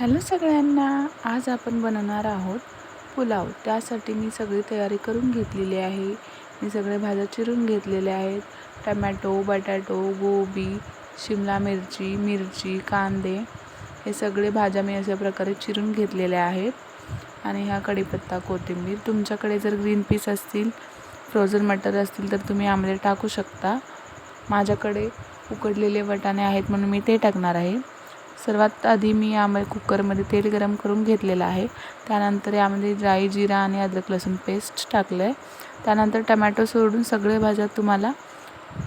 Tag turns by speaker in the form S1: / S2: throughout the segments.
S1: Hello सगळ्यांना, आज आपण बनवणार आहोत पुलाव। त्यासाठी मी सगळी तयारी करून घेतलेली आहे। मी सगळे भाज्या चिरून घेतलेल्या आहेत। टोमॅटो, बटाटो, गोबी, शिमला मिरची, मिरची, कांदे हे सगळे भाज्या मी अशा प्रकारे चिरून घेतलेल्या आहेत। आणि हा कढीपत्ता, कोथिंबीर, तुमच्याकडे जर ग्रीन पीस असतील, फ्रोझन मटर असतील तर तुम्ही यामध्ये टाकू शकता। माझ्याकडे उकडलेले वाटाणे आहेत म्हणून मी ते टाकणार आहे। सर्वात आधी मी यामध्ये कुकरमध्ये तेल गरम करून घेतलेलं आहे। त्यानंतर यामध्ये राई, जिरा आणि अद्रक लसूण पेस्ट टाकलं आहे। त्यानंतर टोमॅटो सोडून सगळे भाज्या तुम्हाला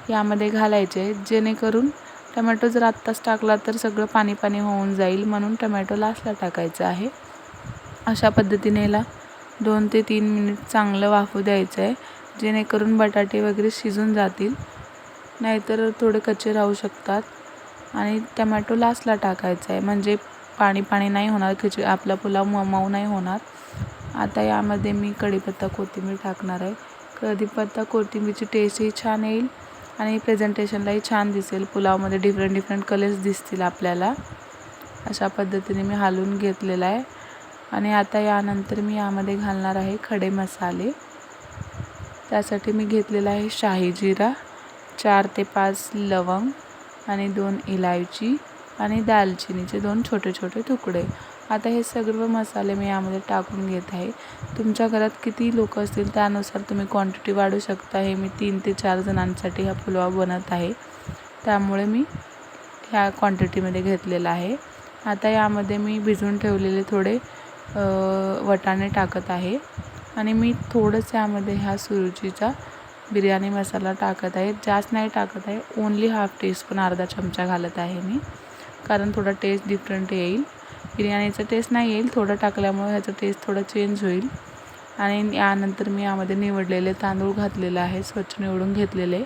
S1: यामध्ये घालायचे आहेत, जेणेकरून टोमॅटो जर आत्ताच टाकला तर सगळं पाणी पाणी होऊन जाईल, म्हणून टोमॅटो लास्टला टाकायचं आहे। अशा पद्धतीने याला 2 ते 3 मिनिट चांगलं वाफू द्यायचं आहे, जेणेकरून बटाटे वगैरे शिजून जातील, नाहीतर थोडे कच्चे राहू शकतात। आणि टोमॅटो लास्टला टाकायचा आहे, म्हणजे पाणी पाणी नाही होणार, आपला पुलाव मऊ नाही होणार। आता यामध्ये मी कढीपत्ता, कोथिंबीर टाकणार आहे। कढीपत्ता, कोथिंबीरची टेस्टही छान येईल आणि प्रेझेंटेशनलाही छान दिसेल। पुलावमध्ये डिफरंट कलर्स दिसतील आपल्याला। अशा पद्धतीने मी हलवून घेतलेला आहे। आणि आता यानंतर मी यामध्ये घालणार आहे खडे मसाले। त्यासाठी मी घेतलेला आहे शाही जिरा, 4 ते 5 लवंग आणि 2 इलायची आणि दालचिनीचे 2 छोटे छोटे तुकडे। आता हे सर्व मसाले मी यामध्ये टाकून घेत आहे। तुमच्या घरात किती लोक असतील त्यानुसार तुम्ही क्वांटिटी वाढवू शकता। हे मी 3 ते 4 जणांसाठी हा पुलाव बनवत आहे, त्यामुळे मी ह्या क्वांटिटीमध्ये घेतलेला आहे। आता यामध्ये मी भिजवून ठेवलेले थोडे वाटाणे टाकत आहे आणि मी थोडंसं यामध्ये ह्या सुरुचीचा बिर्याणी मसाला टाकत आहे। जास्त नाही टाकत आहे, ओन्ली हाफ टीस्पून, अर्धा चमचा घालत आहे मी, कारण थोडा टेस्ट डिफरंट येईल। बिर्याणीचा टेस्ट नाही येईल, थोडं टाकल्यामुळे ह्याचा टेस्ट थोडा चेंज होईल। आणि यानंतर मी यामध्ये निवडलेले तांदूळ घातलेले आहे, स्वच्छ निवडून घेतलेले,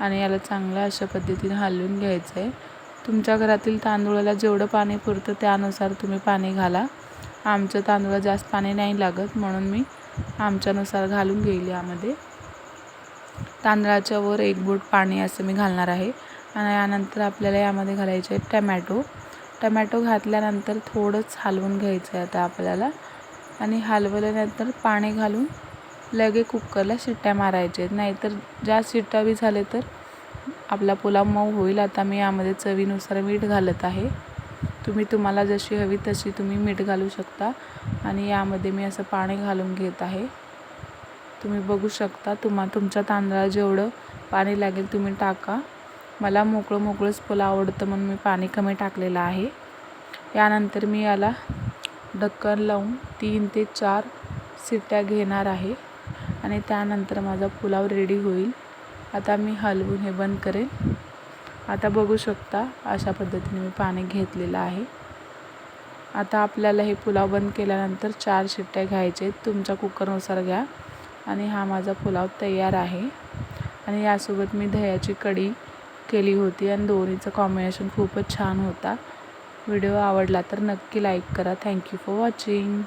S1: आणि याला चांगलं अशा पद्धतीने हलवून घ्यायचं आहे। तुमच्या घरातील तांदूळाला जेवढं पाणी पुरतं त्यानुसार तुम्ही पाणी घाला। आमच्या तांदूळाला जास्त पाणी नाही लागत, म्हणून मी आमच्यानुसार घालून घेईल। यामध्ये तांदळाच्या वर 1 बोट पाणी असं मी घालणार आहे। आणि यानंतर आपल्याला यामध्ये घालायचे आहे टोमॅटो घातल्यानंतर थोडंच हलवून घ्यायचं आहे आता आपल्याला। आणि हलवल्यानंतर पाणी घालून लगे कुकरला शिट्ट्या मारायच्या आहेत, नाहीतर जास्त शिट्ट्या बी झाले तर आपला पुलाव मऊ होईल। आता मी यामध्ये चवीनुसार मीठ घालत आहे। तुम्हाला जशी हवी तशी तुम्ही मीठ घालू शकता। आणि यामध्ये मी असं पाणी घालून घेत आहे। तुम्ही बघू शकता, तुमच्या तांदळाला जेवढं पाणी लागेल तुम्ही टाका। मला मोकळंच पुलाव आवडतं म्हणून मी पाणी कमी टाकलेलं आहे। यानंतर मी याला ढक्कन लावून 3 ते 4 शिट्ट्या घेणार आहे आणि त्यानंतर माझा पुलाव रेडी होईल। आता मी हलवून हे बंद करेन। आता बघू शकता, अशा पद्धतीने मी पाणी घेतलेलं आहे। आता आपल्याला हे पुलाव बंद केल्यानंतर 4 शिट्ट्या घ्यायचे, तुमच्या कुकरनुसार घ्या। आणि हा माझा पुलाव तयार आहे। आणि यासोबत मी दह्याची कढी केली होती आणि दोन्हीचं कॉम्बिनेशन खूपच छान होता। व्हिडिओ आवडला तर नक्की लाईक करा। Thank you for watching.